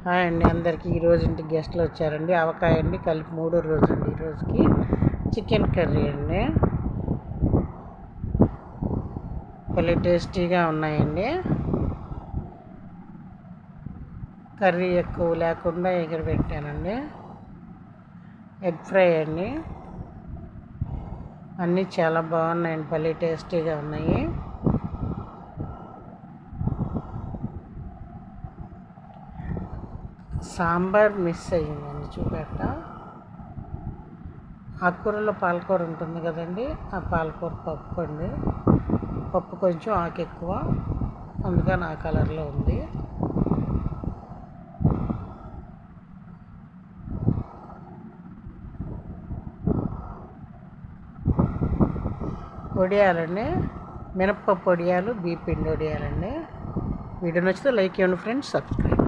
Hi అండి అందరికీ. ఈరోజు ఇంటికి గెస్ట్లు వచ్చారండి. ఆవకాయ అండి కలిపి మూడో రోజు అండి. ఈరోజుకి చికెన్ కర్రీ అండి. భలే టేస్టీగా ఉన్నాయండి. కర్రీ ఎక్కువ లేకుండా ఎగరబెట్టానండి. ఎగ్ ఫ్రై అండి. అన్నీ చాలా బాగున్నాయండి. భలే టేస్టీగా ఉన్నాయి. సాంబార్ మిస్ అయ్యిందండి, చూపెట్ట. ఆకుకూరలో పాలకూర ఉంటుంది కదండి, ఆ పాలకూర పప్పు అండి. పప్పు కొంచెం ఆకు ఎక్కువ, అందుకని ఆ కలర్లో ఉంది. వడియాలండి, మినప్పప్పు వడియాలు, పిండి వడియాలండి. వీడియో నచ్చితే లైక్ చేయండి ఫ్రెండ్స్, సబ్స్క్రైబ్.